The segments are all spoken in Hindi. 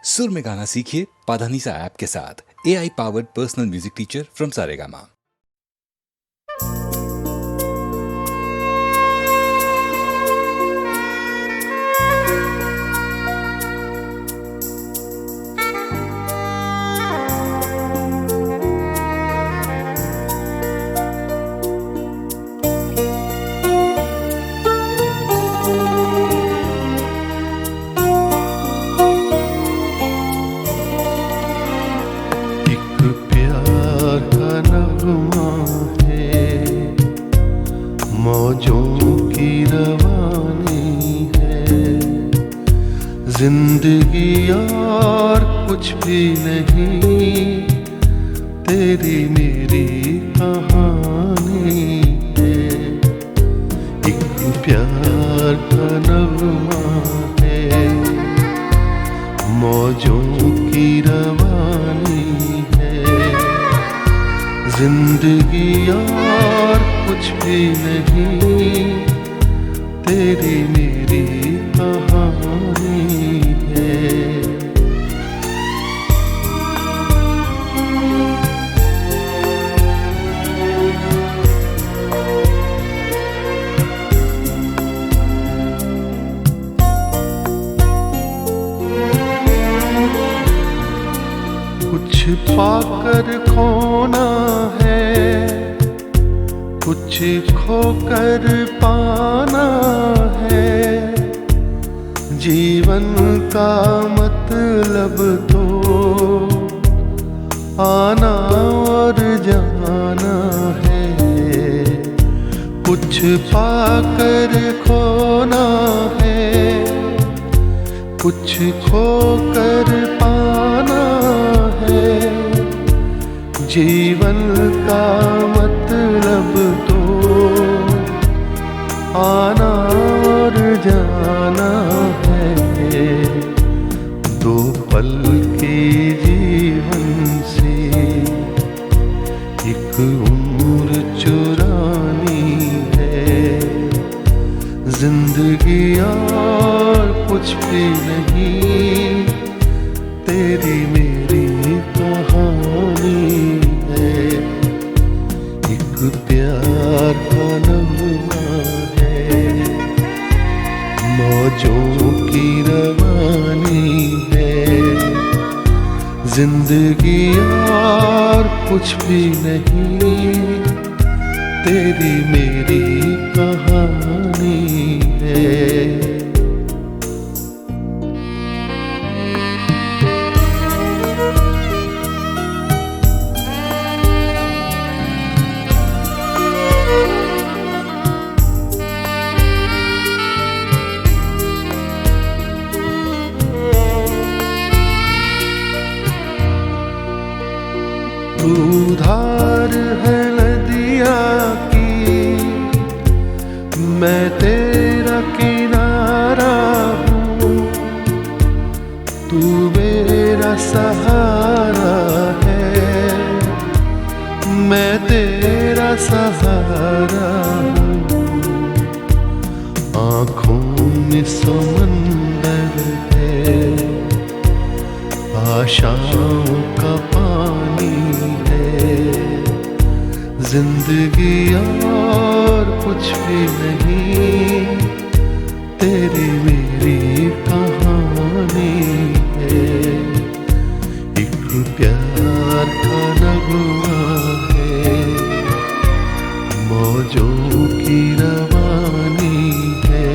सुर में गाना सीखिए पाधानीसा ऐप के साथ। AI powered personal music teacher from Saregama. मौजों की रवानी है जिंदगी और कुछ भी नहीं, तेरी मेरी कहानी है। एक प्यार का नगमा है, मौजों की रवानी है जिंदगी और कुछ भी नहीं, तेरी मेरी कहानी है। कुछ पाकर खोना है, कुछ खोकर पाना है, जीवन का मतलब तो आना और जाना है। कुछ पाकर खोना है, कुछ खोकर पाना है, जीवन का मतलब तो आना और जाना है। दो पल के जीवन से एक उम्र चुरानी है, जिंदगी और कुछ भी नहीं, तेरी मेरी कहानी है। एक प्यार का नगमा है, मौजों की रवानी है, जिंदगी और कुछ भी नहीं, तेरी मेरी कहानी है। तू धार है नदिया की, मैं तेरा किनारा हूँ, तू मेरा सहारा है, मैं तेरा सहारा हूँ। आँखों में समंदर है, आशाओं का पानी है, जिंदगी और कुछ भी नहीं, तेरी मेरी कहानी है। एक प्यार का नगमा है, मौजों की रवानी है,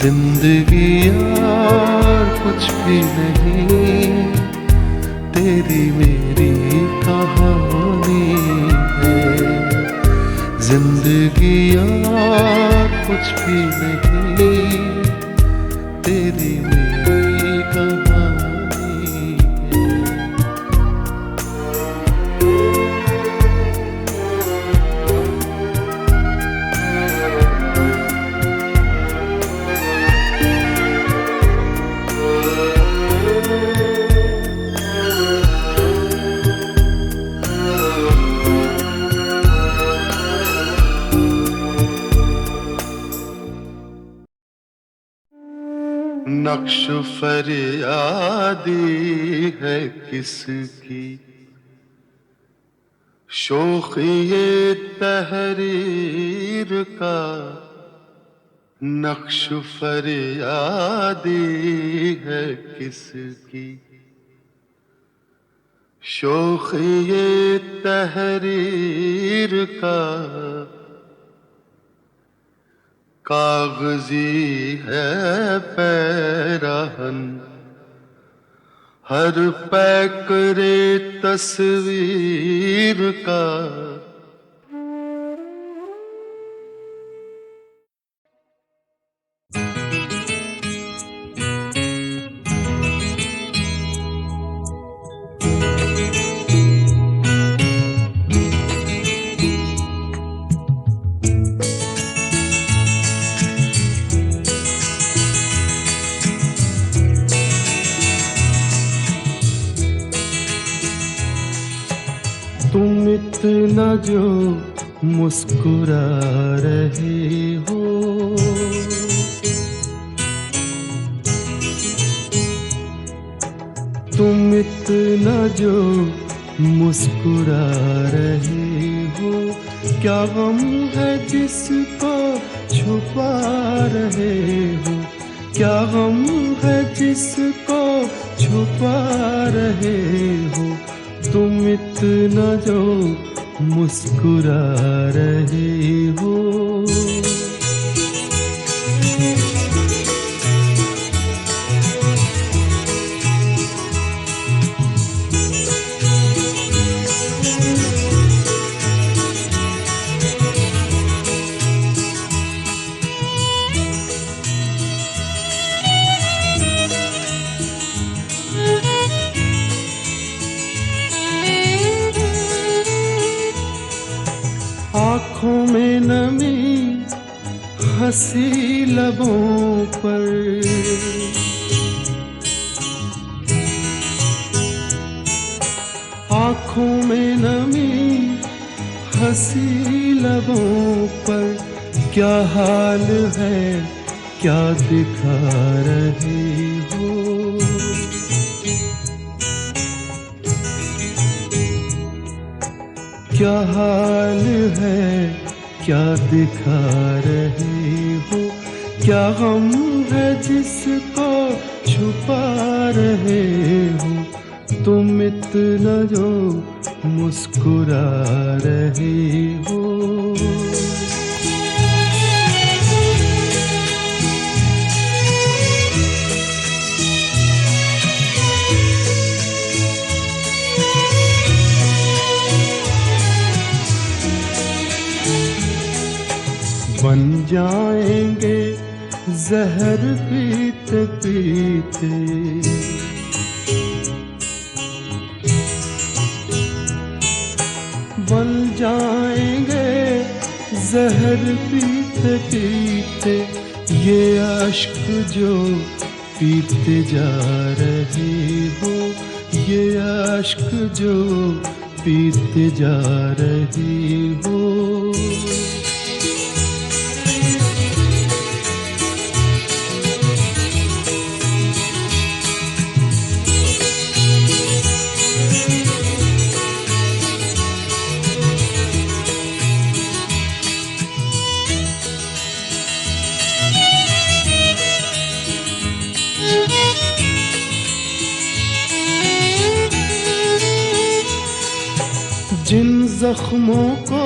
जिंदगी और कुछ भी नहीं, तेरी मेरी कहानी है। जिंदगी और कुछ भी नहीं, तेरी मेरी कहानी है। नक्श फरियादी है किसकी, शोखी ये तहरीर का नक्श फरियादी है किसकी, शोखी ये तहरीर का कागजी है पैराहन, हर पैकरे तस्वीर का। तुम इतना जो मुस्कुरा रहे हो, तुम इतना जो मुस्कुरा रहे हो, क्या गम है जिसको छुपा रहे हो, क्या गम है जिसको छुपा रहे हो, तुम इतना जो मुस्कुरा रहे हो। आँखों में नमी हंसी लबों पर, आँखों में नमी हंसी लबों पर, क्या हाल है क्या दिखा रहे हो, क्या हाल है क्या दिखा रहे हो, क्या गम है जिसको छुपा रहे हो, तुम इतना जो मुस्कुरा रहे हो। बन जाएंगे जहर पीते पीते, बन जाएंगे जहर पीते पीते, ये अश्क जो पीते जा रहे हो, ये अश्क जो पीते जा रहे हो। जिन जख्मों को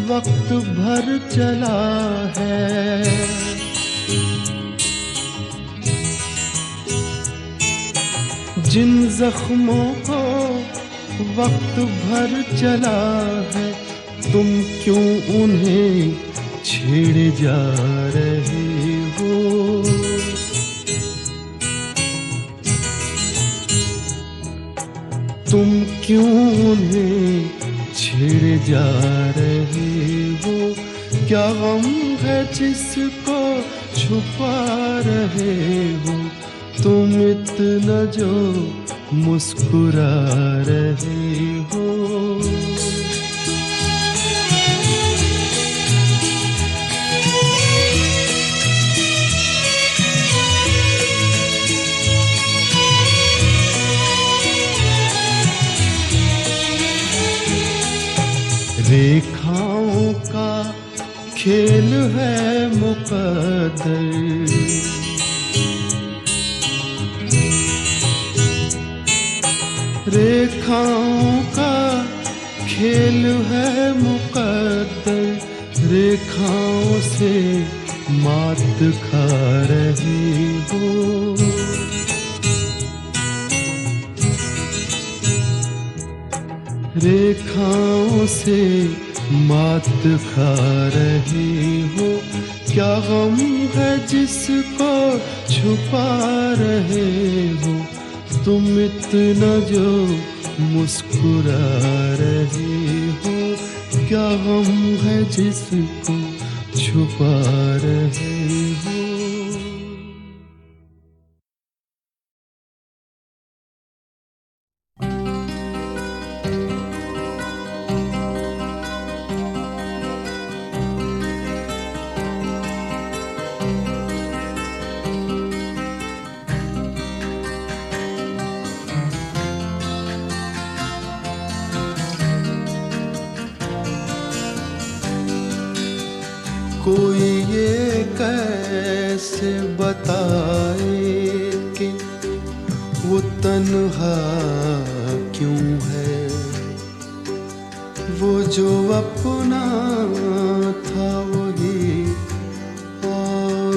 वक्त भर चला है, जिन जख्मों को वक्त भर चला है, तुम क्यों उन्हें छेड़े जा रहे हो, तुम क्यों उन्हें छेड़े जा रहे हो, क्या गम है जिसको छुपा रहे हो, तुम इतना जो मुस्कुरा रहे हो। रेखाओं का खेल है मुकद्दर, रेखाओं का खेल है मुकद्दर, रेखाओं से मात खा रही हो। रेखाओं से मात खा रही हो, क्या गम है जिसको छुपा रहे हो, तुम इतना जो मुस्कुरा रहे हो, क्या गम है जिसको छुपा रहे हो। कोई ये कैसे बताए कि वो तन्हा क्यों है, वो जो अपना था वही और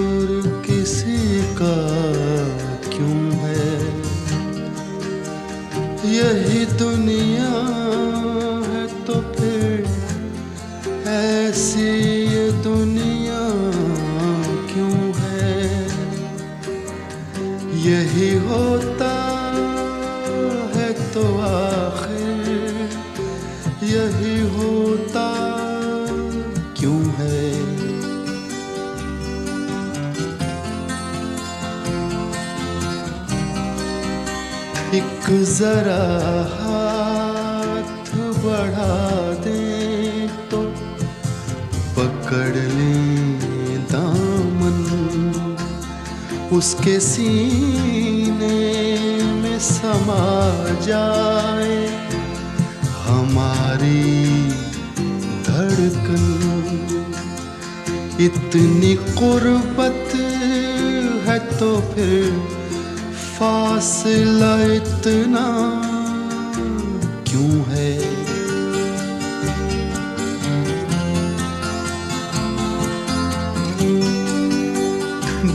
किसी का क्यों है। यही दुनिया है तो फिर ऐसी ये दुनिया क्यों है। यही होता है तो आखिर यही होता क्यों है। एक जरा हाथ बढ़ा दें तो पकड़ लें दामन, उसके सीने में समा जाए हमारी धड़कन। इतनी कुर्बत है तो फिर फासला इतना क्यों है।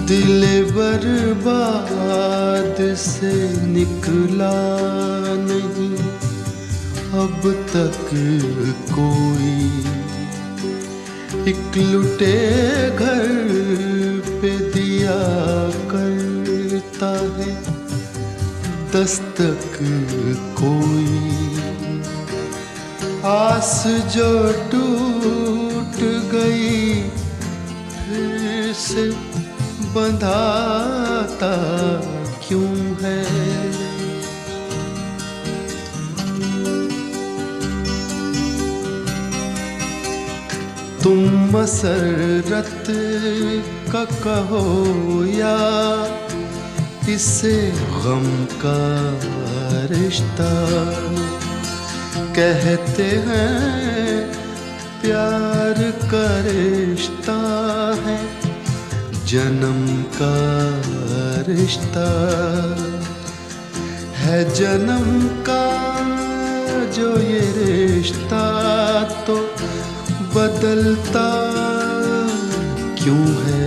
दिल बर्बाद से निकला नहीं अब तक कोई, एक लुटे घर पे दिया करता है दस्तक कोई। आस जो टूट गई फिर से बंधाता क्यों है। तुम मसरत का कहो या इससे गम का रिश्ता, कहते हैं प्यार का रिश्ता है जन्म का रिश्ता, है जन्म का जो ये रिश्ता तो बदलता क्यों है।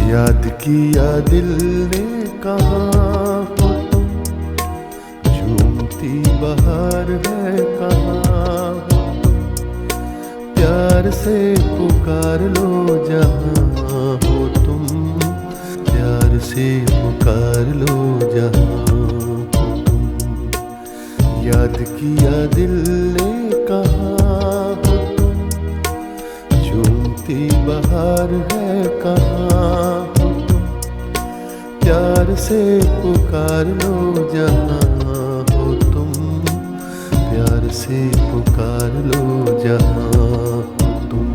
याद किया दिल ने कहाँ हो तुम, झूमती बहार है कहाँ हो तुम, प्यार से पुकार लो जहाँ हो तुम, प्यार से पुकार लो जहाँ हो तुम। याद किया दिल ने कहाँ हो तुम, झूमती बहार है कहाँ हो तुम। प्यार से पुकार लो जहाँ हो तुम, प्यार से पुकार लो जहाँ हो तुम।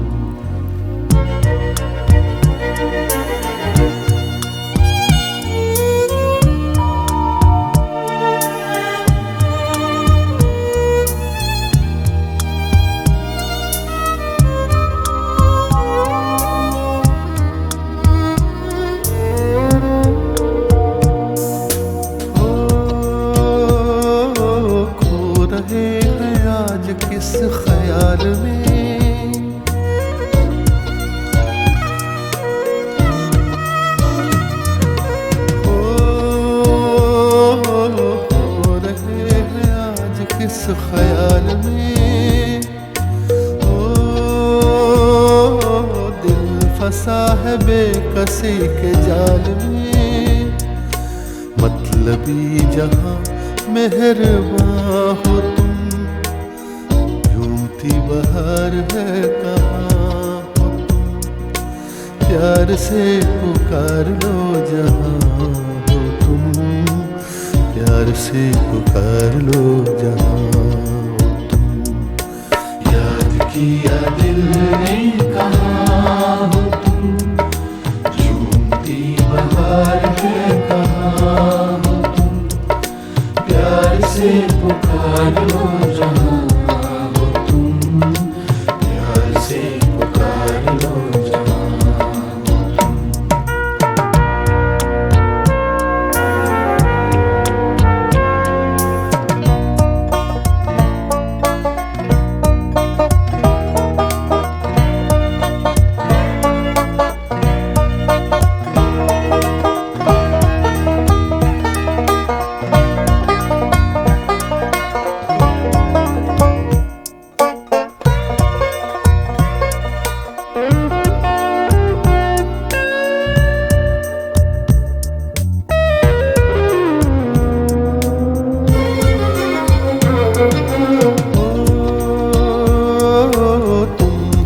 किस ख्याल में हो रहे हैं आज किस ख्याल में। हो दिल फंसा है बेकसी के जाल में। मतलबी जहां मेहरबां हो तुम, बहार है कहाँ हो तुम। प्यार से पुकार लो जहाँ हो तुम, प्यार से पुकार लो जहाँ हो तुम। याद किया दिल ने कहाँ हो तुम, झूमती बहार है कहाँ हो तुम। प्यार से पुकार लो जहाँ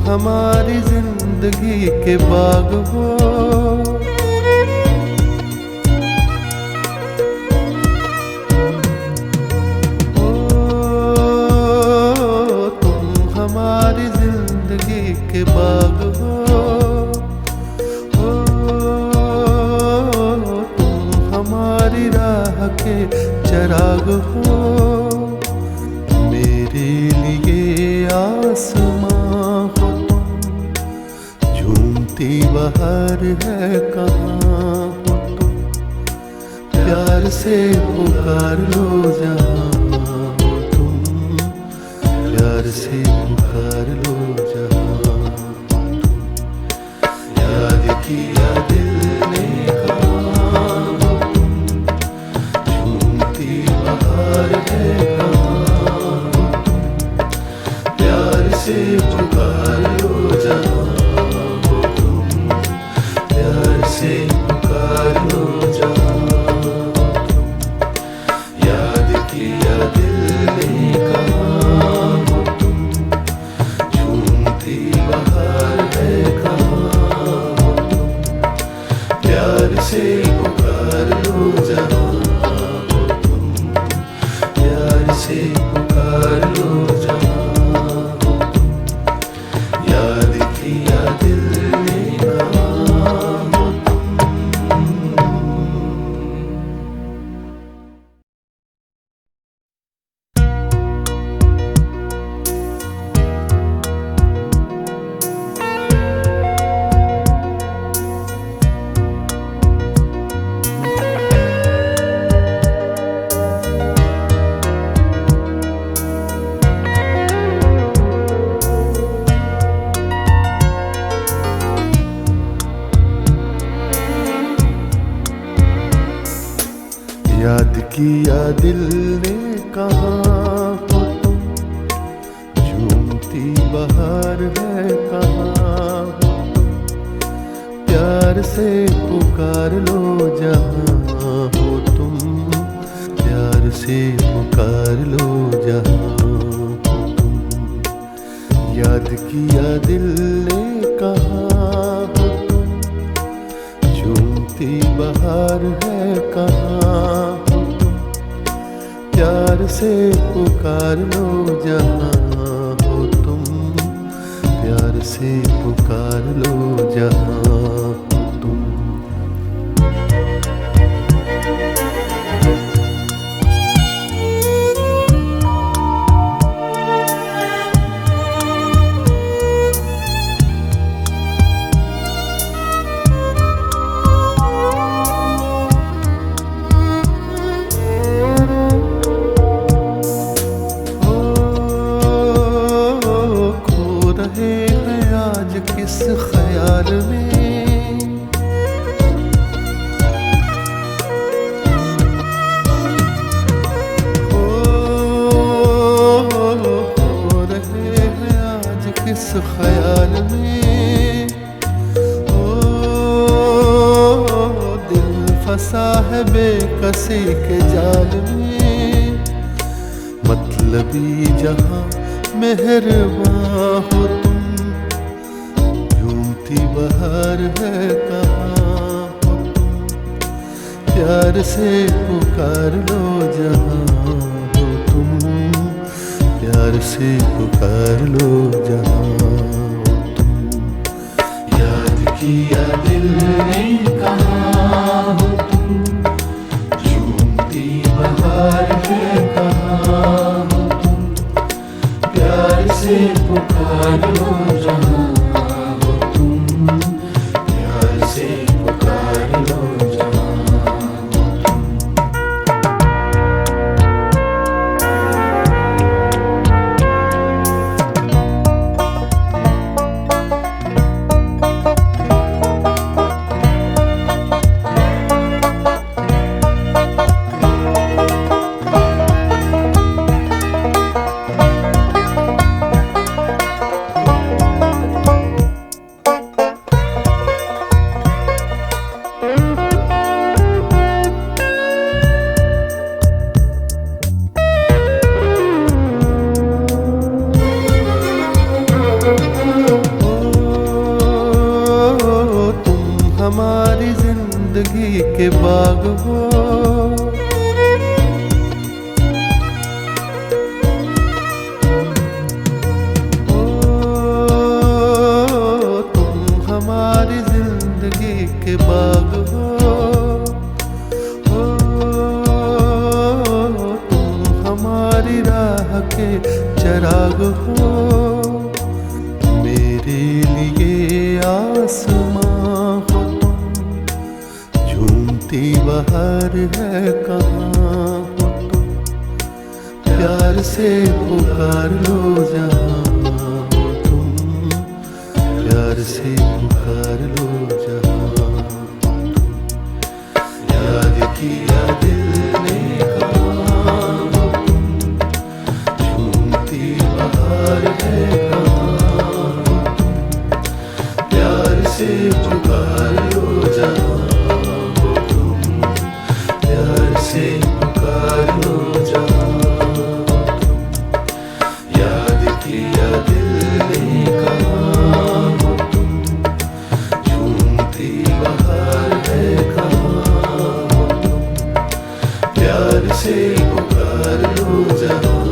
हमारी जिंदगी के बाग हो। तुम हमारी जिंदगी के बाग हो। तुम हमारी राह के चराग हो। मेरे लिए आसमां हो तुम, झूमती बहार है कहाँ हो तुम। प्यार से पुकार लो जहाँ हो तुम, प्यार से पुकार लो जहाँ हो तुम। याद किया दिल ने कहाँ हो तुम, झूमती बहार है कहाँ हो तुम। प्यार से पुकार लो जहाँ हो तुम, प्यार से पुकार लो जहाँ हो तुम। याद किया दिल ने कहाँ हो तुम, झूमती बहार है कहाँ हो तुम। प्यार से पुकार लो जहाँ हो तुम, प्यार से पुकार लो जहाँ हो तुम। याद किया दिल ने कहाँ हो तुम। याद किया दिल ने कहाँ हो तुम, झूमती बहार है कहाँ हो तुम। प्यार से पुकार लो जहाँ हो तुम, प्यार से पुकार लो जहाँ हो तुम। याद किया दिल ने कहाँ हो तुम, झूमती बहार है कहाँ हो तुम, प्यार से पुकार लो जहाँ हो तुम, प्यार से पुकार लो जहाँ हो तुम। किस ख्याल में हो रहे हैं आज किस ख्याल में, दिल फंसा है बेकसी के जाल में। मतलबी जहां मेहरबां हो तुम, बहार है कहाँ हो तुम, प्यार से पुकार लो जहाँ हो तुम, प्यार से पुकार लो जहाँ हो तुम। याद किया दिल ने कहाँ हो तुम, झूमती बहार है कहाँ हो तुम, प्यार से पुकार लो जहाँ हमारी जिंदगी के बाग हो, तुम हमारी जिंदगी के बाग हो, तुम हमारी राह के चराग हो। मेरे लिए आसमां बहार है कहाँ हो तुम, प्यार से पुकार लो जहाँ हो तुम, प्यार से पुकार लो जहाँ हो तुम। याद किया दिल ने कहाँ हो तुम, झूमती बहार है कहाँ हो तुम, प्यार से पुकार लो जहाँ से पुकार लो जहाँ तुम। याद किया दिल ने कहाँ हो तुम, झूमती बहार है कहाँ हो तुम, प्यार से पुकार लो जहाँ।